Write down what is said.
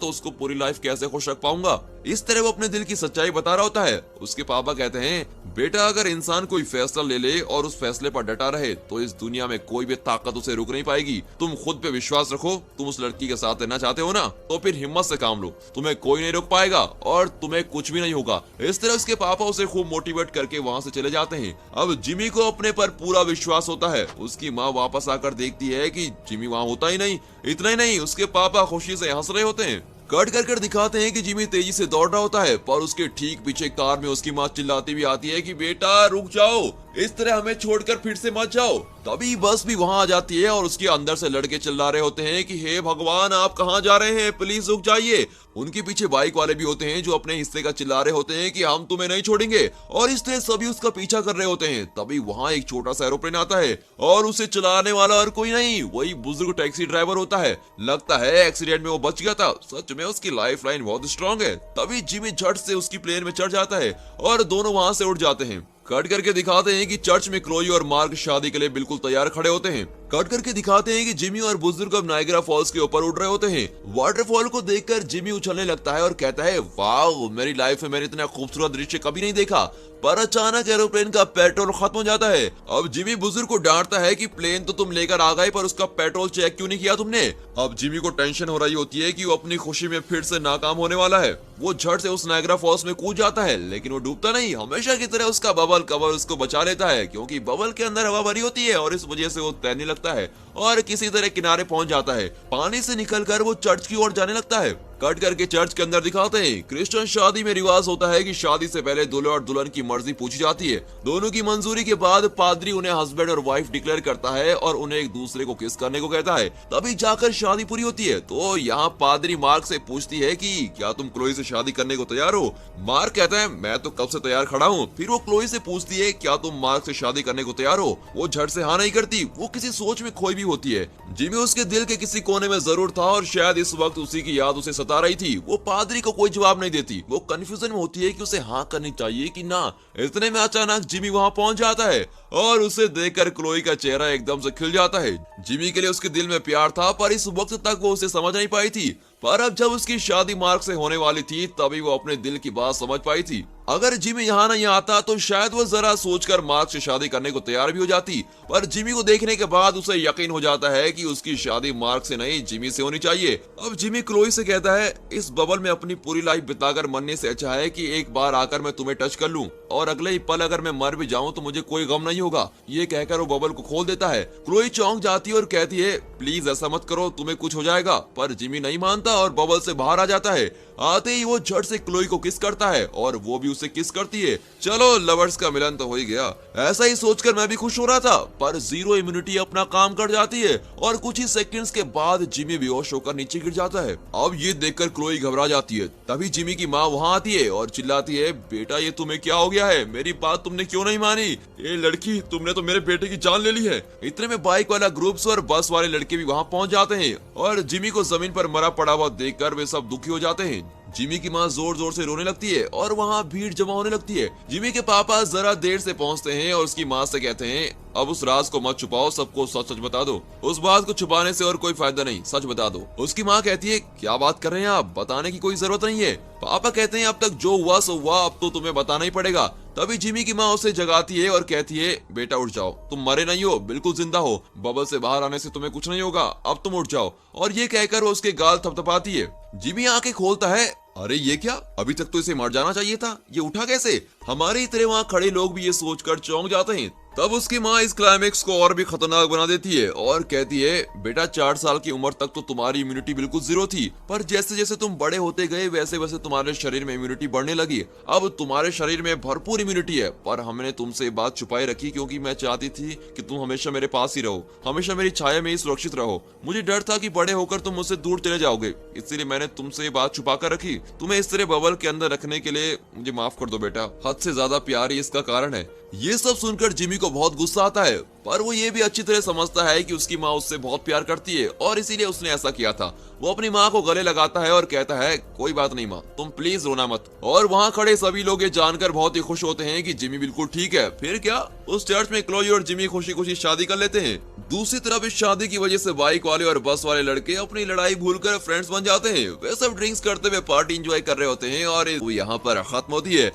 उसको पूरी लाइफ कैसे खुश रख पाऊंगा। इस तरह वो अपने दिल की सच्चाई बता रहा होता है। उसके पापा कहते हैं, बेटा अगर इंसान कोई फैसला ले ले और उस फैसले पर डटा रहे तो इस दुनिया में कोई भी ताकत उसे रोक नहीं पाएगी। तुम खुद पे विश्वास रखो, तुम उस लड़की के साथ रहना चाहते हो ना, तो फिर हिम्मत से काम लो, तुम्हें कोई नहीं रोक पाएगा और तुम्हें कुछ भी नहीं होगा। इस तरह उसके पापा उसे खूब मोटिवेट करके वहाँ से चले जाते हैं। अब जिमी को अपने पर पूरा विश्वास होता है। उसकी माँ वापस आकर देखती है कि जिमी वहाँ होता ही नहीं। इतना ही नहीं, उसके पापा खुशी से हंस रहे होते हैं। कट कर दिखाते हैं कि जिमी तेजी से दौड़ रहा होता है, पर उसके ठीक पीछे कार में उसकी माँ चिल्लाती भी आती है कि बेटा रुक जाओ, इस तरह हमें छोड़कर फिर से मत जाओ। तभी बस भी वहां आ जाती है और उसके अंदर से लड़के चिल्ला रहे होते हैं कि हे भगवान आप कहां जा रहे हैं, प्लीज रुक जाइए। उनके पीछे बाइक वाले भी होते हैं जो अपने हिस्से का चिल्ला रहे होते हैं कि हम तुम्हें नहीं छोड़ेंगे, और इस तरह सभी उसका पीछा कर रहे होते हैं। तभी वहां एक छोटा सा एरोप्लेन आता है और उसे चलाने वाला और कोई नहीं, वही बुजुर्ग टैक्सी ड्राइवर होता है। लगता है एक्सीडेंट में वो बच गया था। सच में उसकी लाइफ लाइन बहुत स्ट्रांग है। तभी जिमी झट से उसकी प्लेन में चढ़ जाता है और दोनों वहां से उड़ जाते हैं। कट करके दिखाते हैं कि चर्च में क्लोई और मार्क शादी के लिए बिल्कुल तैयार खड़े होते हैं। कट करके दिखाते हैं कि जिमी और बुजुर्ग अब नायग्रा फॉल्स के ऊपर उड़ रहे होते हैं। वाटरफॉल को देखकर जिमी उछलने लगता है और कहता है, वाह मेरी लाइफ में मैंने इतना खूबसूरत दृश्य कभी नहीं देखा। पर अचानक एरोप्लेन का पेट्रोल खत्म हो जाता है। अब जिमी बुजुर्ग को डांटता है कि प्लेन तो तुम लेकर आ गए पर उसका पेट्रोल चेक क्यों नहीं किया तुमने। अब जिमी को टेंशन हो रही होती है कि वो अपनी खुशी में फिर से नाकाम होने वाला है। वो झट से उस नायग्रा फॉल्स में कूद जाता है, लेकिन वो डूबता नहीं। हमेशा की तरह उसका बबल कवर उसको बचा लेता है, क्योंकि बबल के अंदर हवा भरी होती है और इस वजह से वो तैरने लगता है और किसी तरह किनारे पहुंच जाता है। पानी से निकलकर वो चर्च की ओर जाने लगता है। कट करके चर्च के अंदर दिखाते हैं, क्रिश्चियन शादी में रिवाज होता है कि शादी से पहले दूल्हे और दुल्हन की मर्जी पूछी जाती है। दोनों की मंजूरी के बाद पादरी उन्हें हस्बैंड और वाइफ डिक्लेयर करता है और उन्हें एक दूसरे को किस करने को कहता है। तभी जाकर शादी पूरी होती है। तो यहाँ पादरी मार्क से पूछती है कि क्या तुम क्लोई से शादी करने को तैयार हो। मार्क कहता है, मैं तो कब से तैयार खड़ा हूँ। फिर वो क्लोई से पूछती है, क्या तुम मार्क से शादी करने को तैयार हो। वो झट से हाँ नहीं करती, वो किसी सोच में खोई भी होती है। जिमी उसके दिल के किसी कोने में जरूर था और शायद इस वक्त उसी की याद उसे सता रही थी। वो पादरी को कोई जवाब नहीं देती। वो कंफ्यूजन में होती है कि उसे हाँ करनी चाहिए कि ना। इतने में अचानक जिमी वहां पहुंच जाता है और उसे देखकर क्लोई का चेहरा एकदम से खिल जाता है। जिमी के लिए उसके दिल में प्यार था, पर इस वक्त तक वो उसे समझ नहीं पाई थी। पर अब जब उसकी शादी मार्क से होने वाली थी तभी वो अपने दिल की बात समझ पाई थी। अगर जिमी यहाँ नहीं आता तो शायद वो जरा सोचकर मार्क से शादी करने को तैयार भी हो जाती। पर जिमी को देखने के बाद उसे यकीन हो जाता है कि उसकी शादी मार्क से नहीं जिमी से होनी चाहिए। अब जिमी क्लोई से कहता है, इस बबल में अपनी पूरी लाइफ बिताकर मरने से अच्छा है कि एक बार आकर मैं तुम्हें टच कर लूं और अगले ही पल अगर मैं मर भी जाऊं तो मुझे कोई गम नहीं होगा। ये कहकर वो बबल को खोल देता है। क्लोई चौंक जाती है और कहती है, प्लीज ऐसा मत करो, तुम्हें कुछ हो जाएगा। पर जिमी नहीं मानता और बबल से बाहर आ जाता है। आते ही वो झट से क्लोई को किस करता है और वो भी उसे किस करती है। चलो लवर्स का मिलन तो हो ही गया। ऐसा ही सोचकर मैं भी खुश हो रहा था, पर जीरो इम्यूनिटी अपना काम कर जाती है और कुछ ही सेकंड्स के बाद जिमी बेहोश होकर नीचे गिर जाता है। अब ये देखकर क्लोई घबरा जाती है। तभी जिमी की माँ वहाँ आती है और चिल्लाती है, बेटा ये तुम्हें क्या हो गया है, मेरी बात तुमने क्यों नहीं मानी। ये लड़की, तुमने तो मेरे बेटे की जान ले ली है। इतने में बाइक वाला ग्रुप्स और बस वाले लड़के भी वहाँ पहुँच जाते हैं और जिमी को जमीन पर मरा पड़ा हुआ देखकर वे सब दुखी हो जाते हैं। जिमी की माँ जोर जोर से रोने लगती है और वहाँ भीड़ जमा होने लगती है। जिमी के पापा जरा देर से पहुँचते हैं और उसकी माँ से कहते हैं, अब उस राज को मत छुपाओ, सबको सच सच बता दो। उस बात को छुपाने से और कोई फायदा नहीं, सच बता दो। उसकी माँ कहती है, क्या बात कर रहे हैं आप, बताने की कोई जरूरत नहीं है। पापा कहते हैं, अब तक जो हुआ सो हुआ, अब तो तुम्हें बताना ही पड़ेगा। तभी जिमी की माँ उसे जगाती है और कहती है, बेटा उठ जाओ, तुम मरे नहीं हो, बिल्कुल जिंदा हो। बबल से बाहर आने से तुम्हें कुछ नहीं होगा, अब तुम उठ जाओ। और ये कहकर वो उसके गाल थपथपाती है। जिमी आंखें खोलता है, अरे ये क्या, अभी तक तो इसे मर जाना चाहिए था, ये उठा कैसे। हमारी तरह वहाँ खड़े लोग भी ये सोचकर चौंक जाते हैं। तब उसकी माँ इस क्लाइमेक्स को और भी खतरनाक बना देती है और कहती है, बेटा 4 साल की उम्र तक तो तुम्हारी इम्यूनिटी बिल्कुल जीरो थी, पर जैसे जैसे तुम बड़े होते गए वैसे वैसे तुम्हारे शरीर में इम्यूनिटी बढ़ने लगी। अब तुम्हारे शरीर में भरपूर इम्यूनिटी है। पर हमने तुमसे ये बात छुपाई रखी क्योंकि मैं चाहती थी कि तुम हमेशा मेरे पास ही रहो, हमेशा मेरी छाया में ही सुरक्षित रहो। मुझे डर था कि बड़े होकर तुम मुझसे दूर चले जाओगे, इसलिए मैंने तुमसे ये बात छुपा कर रखी। तुम्हें इस तरह बबल के अंदर रखने के लिए मुझे माफ कर दो बेटा, हद से ज्यादा प्यार ही इसका कारण है। ये सब सुनकर जिमी को बहुत गुस्सा आता है, पर वो ये भी अच्छी तरह समझता है कि उसकी माँ उससे बहुत प्यार करती है और इसीलिए उसने ऐसा किया था। वो अपनी माँ को गले लगाता है और कहता है, कोई बात नहीं माँ, तुम प्लीज रोना मत। और वहाँ खड़े सभी लोग ये जानकर बहुत ही खुश होते हैं कि जिमी बिल्कुल ठीक है। फिर क्या, उस चर्च में क्लोई और जिमी खुशी खुशी शादी कर लेते हैं। दूसरी तरफ इस शादी की वजह से बाइक वाले और बस वाले लड़के अपनी लड़ाई भूलकर फ्रेंड्स बन जाते हैं। वे सब ड्रिंक्स करते हुए पार्टी एंजॉय कर रहे होते हैं और यहाँ पर खत्म होती है।